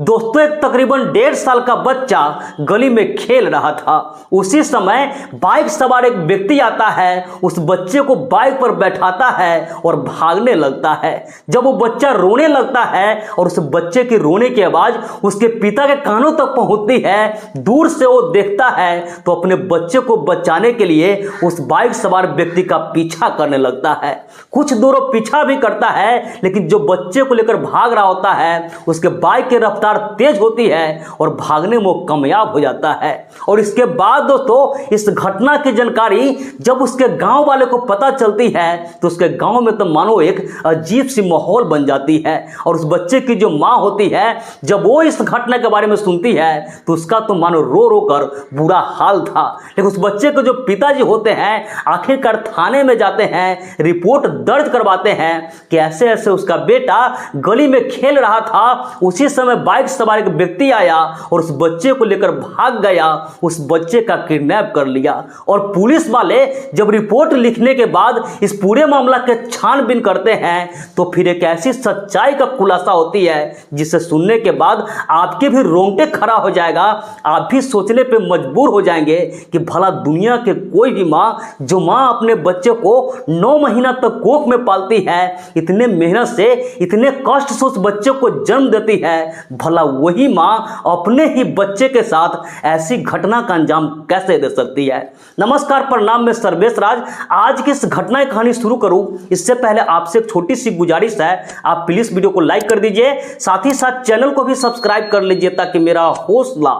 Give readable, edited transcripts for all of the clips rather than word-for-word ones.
दोस्तों एक तकरीबन 1.5 साल का बच्चा गली में खेल रहा था। उसी समय बाइक सवार एक व्यक्ति आता है, उस बच्चे को बाइक पर बैठाता है और भागने लगता है। जब वो बच्चा रोने लगता है और उस बच्चे की रोने की आवाज उसके पिता के कानों तक पहुंचती है, दूर से वो देखता है तो अपने बच्चे को बचाने के लिए उस बाइक सवार व्यक्ति का पीछा करने लगता है। कुछ दूर पीछा भी करता है, लेकिन जो बच्चे को लेकर भाग रहा होता है उसके बाइक की रफ्तार तेज होती है और भागने में वो कामयाब हो जाता है। और इसके बाद दोस्तों इस घटना की जानकारी जब उसके गांव वाले को पता चलती है तो उसके गांव में तो मानो एक अजीब सी माहौल बन जाती है। और उस बच्चे की जो माँ होती है, जब वो इस घटना के बारे में सुनती है तो उसका तो मानो रो रो कर बुरा हाल था। लेकिन उस बच्चे के जो पिताजी होते हैं आखिरकार थाने में जाते हैं, रिपोर्ट दर्ज करवाते हैं कि ऐसे ऐसे उसका बेटा गली में खेल रहा था, उसी समय बाइक सवार एक व्यक्ति आया और उस बच्चे को लेकर भाग गया, उस बच्चे का किडनैप कर लिया। और पुलिस वाले जब रिपोर्ट लिखने के बाद इस पूरे मामला के छानबीन करते हैं तो फिर एक ऐसी सच्चाई का खुलासा होती है जिसे सुनने के बाद आपके भी रोंगटे खड़ा हो जाएगा। आप भी सोचने पे मजबूर हो जाएंगे कि भला दुनिया के कोई भी माँ, जो माँ अपने बच्चे को 9 महीना तक कोख में पालती है, इतने मेहनत से इतने कष्ट से उस बच्चे को जन्म देती है, भला वही माँ अपने ही बच्चे के साथ ऐसी घटना का अंजाम कैसे दे सकती है। नमस्कार, प्रणाम, मैं सर्वेश राज। आज की इस घटना की कहानी शुरू करूं इससे पहले आपसे एक छोटी सी गुजारिश है, आप प्लीज वीडियो को लाइक कर दीजिए, साथ ही साथ चैनल को भी सब्सक्राइब कर लीजिए ताकि मेरा हौसला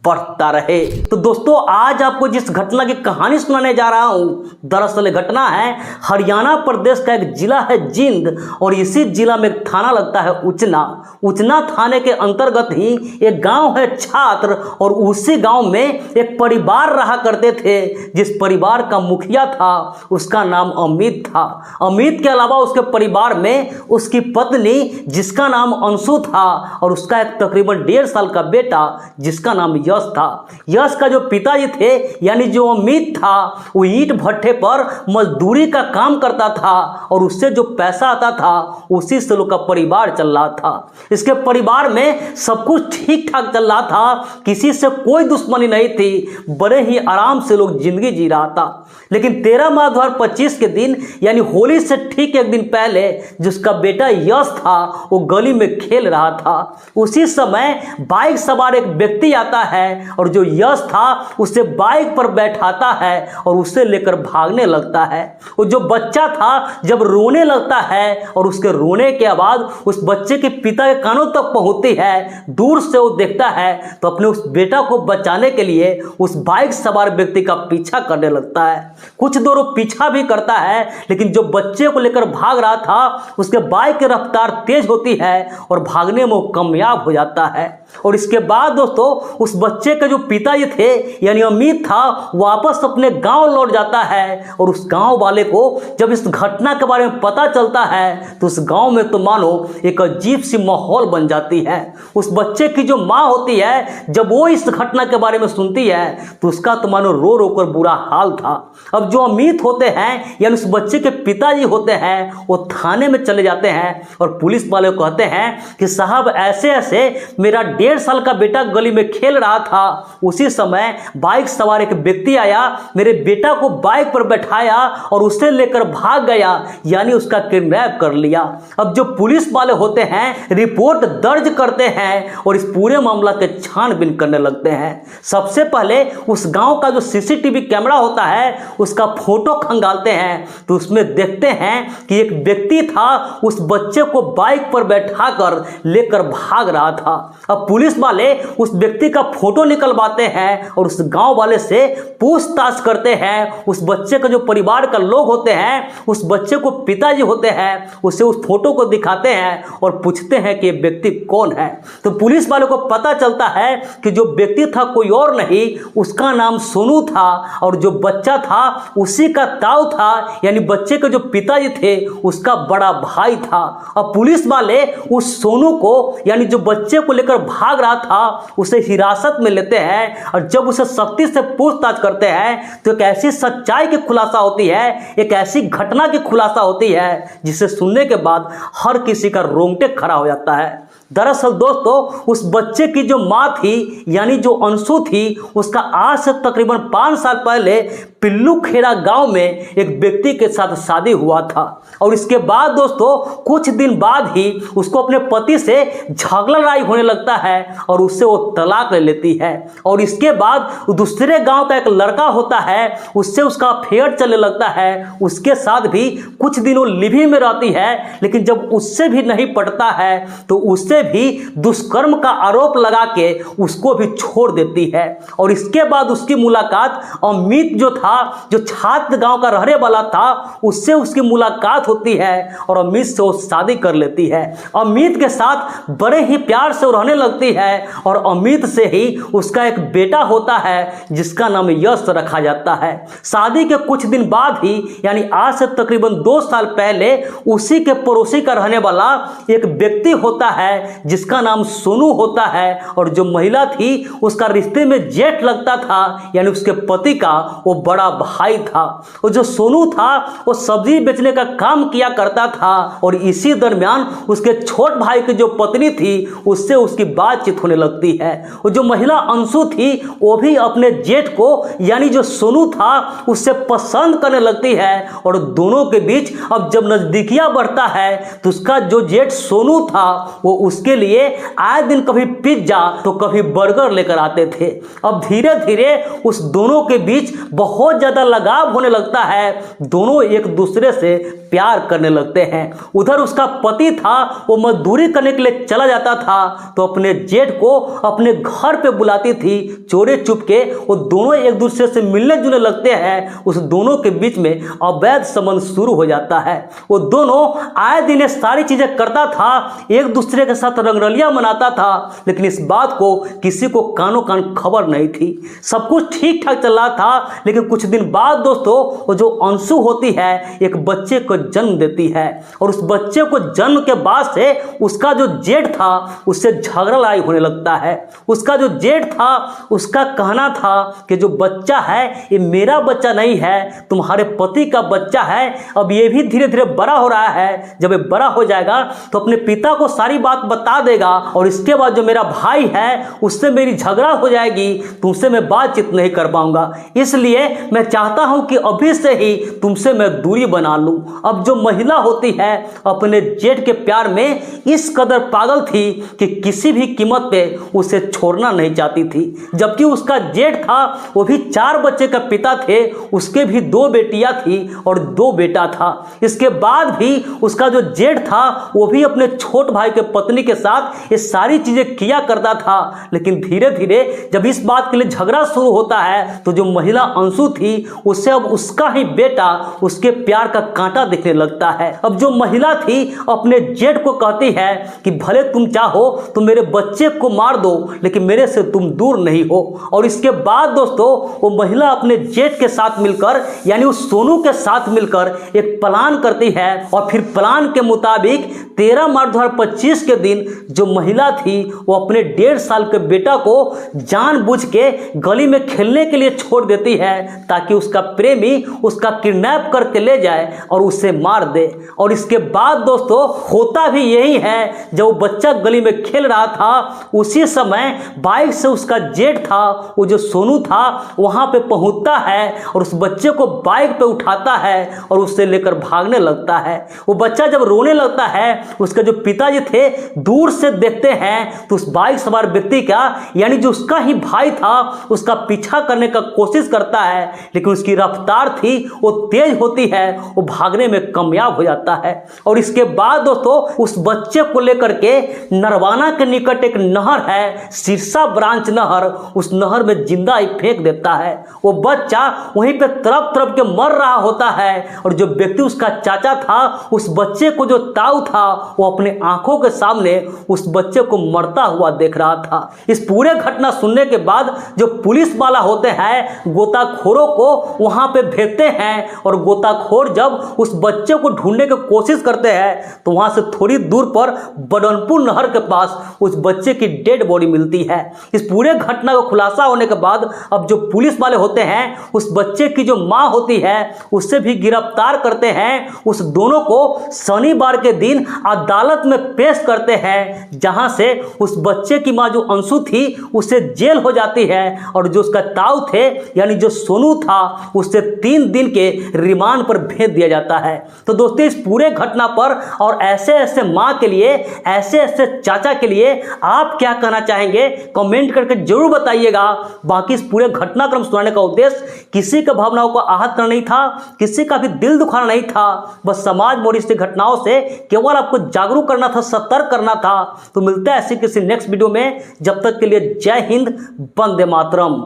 बढ़ता रहे। तो दोस्तों आज आपको जिस घटना की कहानी सुनाने जा रहा हूं, दरअसल घटना है हरियाणा प्रदेश का एक जिला है जींद, और इसी जिला में एक थाना लगता है उचना। उचना थाने के अंतर्गत ही एक गांव है छात्र, और उसी गांव में एक परिवार रहा करते थे। जिस परिवार का मुखिया था उसका नाम अमित था। अमित के अलावा उसके परिवार में उसकी पत्नी जिसका नाम अंशु था, और उसका एक तकरीबन 1.5 साल का बेटा जिसका नाम यश था। यश का जो पिताजी थे यानी जो अमित था, वो ईंट भट्ठे पर मजदूरी का काम करता था, और उससे जो पैसा आता था उसी से लोग का परिवार चल रहा था। इसके परिवार में सब कुछ ठीक ठाक चल रहा था, किसी से कोई दुश्मनी नहीं थी, बड़े ही आराम से लोग जिंदगी जी रहा था। लेकिन 13 मार्च 2025 के दिन यानी होली से ठीक एक दिन पहले जिसका बेटा यश था वो गली में खेल रहा था। उसी समय बाइक सवार एक व्यक्ति आता है और जो यश था उसे बाइक पर बैठाता है और उसे लेकर भागने लगता है। वो जो बच्चा था जब रोने लगता है और उसके रोने के आवाज उस बच्चे के पिता के कानों तक पहुंचती है, दूर से वो देखता है तो अपने उस बेटा को बचाने के लिए उस बाइक सवार व्यक्ति का पीछा करने लगता है। कुछ दूर पीछा भी करता है, लेकिन जो बच्चे को लेकर भाग रहा था उसके बाइक की रफ्तार तेज होती है और भागने में वो कामयाब हो जाता है। और इसके बाद दोस्तों उस बच्चे के जो पिताजी थे यानी अमित था, वापस अपने गांव लौट जाता है। और उस गांव वाले को जब इस घटना के बारे में पता चलता है तो उस गांव में तो मानो एक अजीब सी माहौल बन जाती है। उस बच्चे की जो माँ होती है, जब वो इस घटना के बारे में सुनती है तो उसका तो मानो रो रो कर बुरा हाल था। अब जो अमित होते हैं यानी उस बच्चे के पिताजी होते हैं, वो थाने में चले जाते हैं और पुलिस वाले को कहते हैं कि साहब ऐसे ऐसे मेरा 1.5 साल का बेटा गली में खेल रहा था, उसी समय बाइक सवार एक व्यक्ति आया, मेरे बेटा को बाइक पर बैठाया और उसे लेकर भाग गया, यानी उसका किडनैप कर लिया। अब जो पुलिस वाले होते हैं रिपोर्ट दर्ज करते हैं और इस पूरे मामला के छानबीन करने लगते हैं। सबसे पहले उस गांव का जो सीसीटीवी कैमरा होता है उसका फोटो खंगालते हैं, तो उसमें देखते हैं कि एक व्यक्ति था उस बच्चे को बाइक पर बैठाकर लेकर भाग रहा था। अब पुलिस वाले उस व्यक्ति का फोटो निकलवाते हैं और उस गांव वाले से पूछताछ करते हैं। उस बच्चे का जो परिवार का लोग होते हैं, उस बच्चे को पिताजी होते हैं, उसे उस फोटो को दिखाते हैं और पूछते हैं कि ये व्यक्ति कौन है। तो पुलिस वाले को पता चलता है कि जो व्यक्ति था कोई और नहीं, उसका नाम सोनू था, और जो बच्चा था उसी का ताऊ था, यानी बच्चे के जो पिताजी थे उसका बड़ा भाई था। अब पुलिस वाले उस सोनू को यानी जो बच्चे को लेकर भाग रहा था उसे हिरासत में लेते हैं, और जब उसे सख्ती से पूछताछ करते हैं तो एक ऐसी सच्चाई की खुलासा होती है, एक ऐसी घटना की खुलासा होती है जिसे सुनने के बाद हर किसी का रोंगटे खड़ा हो जाता है। दरअसल दोस्तों उस बच्चे की जो माँ थी यानी जो अंशु थी, उसका आज से तकरीबन 5 साल पहले पिल्लू खेड़ा गांव में एक व्यक्ति के साथ शादी हुआ था। और इसके बाद दोस्तों कुछ दिन बाद ही उसको अपने पति से झगड़ा लड़ाई होने लगता है और उससे वो तलाक ले लेती है। और इसके बाद दूसरे गांव का एक लड़का होता है, उससे उसका अफेयर चलने लगता है। उसके साथ भी कुछ दिन वो लिव-इन में रहती है, लेकिन जब उससे भी नहीं पटता है तो उससे भी दुष्कर्म का आरोप लगा के उसको भी छोड़ देती है। और इसके बाद उसकी मुलाकात अमित जो था, जो छात्र गांव का रहने वाला था, उससे उसकी मुलाकात होती है और अमित से वो शादी कर लेती है। अमित के साथ बड़े ही प्यार से वो रहने लगती है और अमित से ही उसका एक बेटा होता है जिसका नाम यश रखा जाता है। शादी के कुछ दिन बाद ही यानी आज से तकरीबन 2 साल पहले उसी के पड़ोसी का रहने वाला एक व्यक्ति होता है जिसका नाम सोनू होता है। और जो महिला थी उसका रिश्ते में जेठ लगता था यानी उसके पति का वो बड़ा भाई था। और जो सोनू था वो सब्जी बेचने का काम किया करता था और इसी दरमियान उसके छोट भाई की जो पत्नी थी उससे उसकी बातचीत होने लगती है। और जो महिला अंशु थी वो भी अपने जेठ को यानी जो सोनू था उससे पसंद करने लगती है। और दोनों के बीच अब जब नजदीकियां बढ़ता है तो उसका जो जेठ सोनू था वो उसके लिए आए दिन कभी पिज्जा तो कभी बर्गर लेकर आते थे। अब धीरे धीरे उस दोनों के बीच बहुत ज्यादा लगाव होने लगता है, दोनों एक दूसरे से प्यार करने लगते हैं। उधर उसका पति था वो मजदूरी करने के लिए चला जाता था तो अपने जेठ को अपने घर पे बुलाती थी चोरी चुप के। वो दोनों एक दूसरे से मिलने जुलने लगते हैं। उस दोनों के बीच में अवैध संबंध शुरू हो जाता है। वो दोनों आए दिन सारी चीजें करता था, एक दूसरे के साथ रंगरलियां मनाता था, लेकिन इस बात को किसी को कानो कान खबर नहीं थी। सब कुछ ठीक ठाक चल रहा था, लेकिन कुछ दिन बाद दोस्तों वो जो अंशु होती है एक बच्चे को जन्म देती है। और उस बच्चे को जन्म के बाद से उसका जो जेठ था उससे झगड़ा लड़ाई होने लगता है। उसका जो जेठ था उसका कहना था कि जो बच्चा है ये मेरा बच्चा नहीं है, तुम्हारे पति का बच्चा है। अब ये भी धीरे धीरे बड़ा हो रहा है, जब ये बड़ा हो जाएगा तो अपने पिता को सारी बात बता देगा और इसके बाद जो मेरा भाई है उससे मेरी झगड़ा हो जाएगी, तुमसे मैं बातचीत नहीं कर पाऊंगा, इसलिए मैं चाहता हूं कि अभी से ही तुमसे मैं दूरी बना लूं। अब जो महिला होती है अपने जेठ के प्यार में इस कदर पागल थी कि किसी भी कीमत पे उसे छोड़ना नहीं चाहती थी। जबकि उसका जेठ था वो भी 4 बच्चे का पिता थे, उसके भी 2 बेटियां थी और 2 बेटा था। इसके बाद भी उसका जो जेठ था वो भी अपने छोट भाई के पत्नी के साथ ये सारी चीजें किया करता था। लेकिन धीरे धीरे जब इस बात के लिए झगड़ा शुरू होता है तो जो महिला अंशु थी उससे अब उसका ही बेटा उसके प्यार का कांटा दिखने लगता है। अब जो महिला थी अपने जेठ को कहती है कि भले तुम चाहो तो मेरे बच्चे को मार दो, लेकिन मेरे से तुम दूर नहीं हो। और इसके बाद दोस्तों वो महिला अपने जेठ के साथ मिलकर यानी उस सोनू के साथ मिलकर एक प्लान करती है और फिर प्लान के मुताबिक 13 मार्च 2025 के दिन जो महिला थी वो अपने 1.5 साल के बेटा को जानबूझ के गली में खेलने के लिए छोड़ देती है ताकि उसका प्रेमी उसका किडनैप करके ले जाए और उसे मार दे। और इसके बाद दोस्तों होता भी यही है, जब वो बच्चा गली में खेल रहा था उसी समय बाइक से उसका जेठ था वो जो सोनू था वहां पे पहुंचता है और उस बच्चे को बाइक पे उठाता है और उससे लेकर भागने लगता है। वो बच्चा जब रोने लगता है उसके जो पिताजी थे दूर से देखते हैं तो उस बाइक सवार व्यक्ति का यानी जो उसका ही भाई था उसका पीछा करने का कोशिश करता है, लेकिन उसकी रफ्तार थी वो तेज होती है, वो भागने में कामयाब हो जाता है। और इसके बाद दोस्तों उस बच्चे को लेकर के नरवाना के निकट एक नहर है सिरसा ब्रांच नहर, उस नहर में जिंदा ही फेंक देता है। वो बच्चा वहीं पे तड़प तड़प के मर रहा होता है और जो व्यक्ति उसका चाचा था उस बच्चे को जो ताऊ था वो अपने आंखों के सामने उस बच्चे को मरता हुआ देख रहा था। इस पूरे घटना सुनने के बाद जो पुलिस वाला होते हैं गोताखोरों को वहां पे भेजते हैं और गोताखोर जब उस बच्चे को ढूंढने की कोशिश करते हैं तो वहां से थोड़ी दूर पर बडनपुर नहर के पास उस बच्चे की डेड बॉडी मिलती है। इस पूरे घटना का खुलासा होने के बाद अब जो पुलिस वाले होते हैं उस बच्चे की जो मां होती है उससे भी गिरफ्तार करते हैं। उस दोनों को शनिवार के दिन अदालत में पेश करते हैं, जहां से उस बच्चे की मां जो अंशु थी उसे जेल हो जाती है और जो उसका ताऊ थे यानी जो सोनू था उसे 3 दिन के रिमांड पर भेज दिया जाता है। तो दोस्तों इस पूरे घटना पर और ऐसे ऐसे मां के लिए, ऐसे ऐसे चाचा के लिए आप क्या कहना चाहेंगे कमेंट करके जरूर बताइएगा। बाकी इस पूरे घटनाक्रम सुनाने का उद्देश्य किसी के भावनाओं को आहत करना नहीं था, किसी का भी दिल दुखाना नहीं था, बस समाज में इस घटनाओं से केवल आपको जागरूक करना था, सतर्क करना था। तो मिलता है ऐसे किसी नेक्स्ट वीडियो में, जब तक के लिए जय हिंद, वंदे मातरम।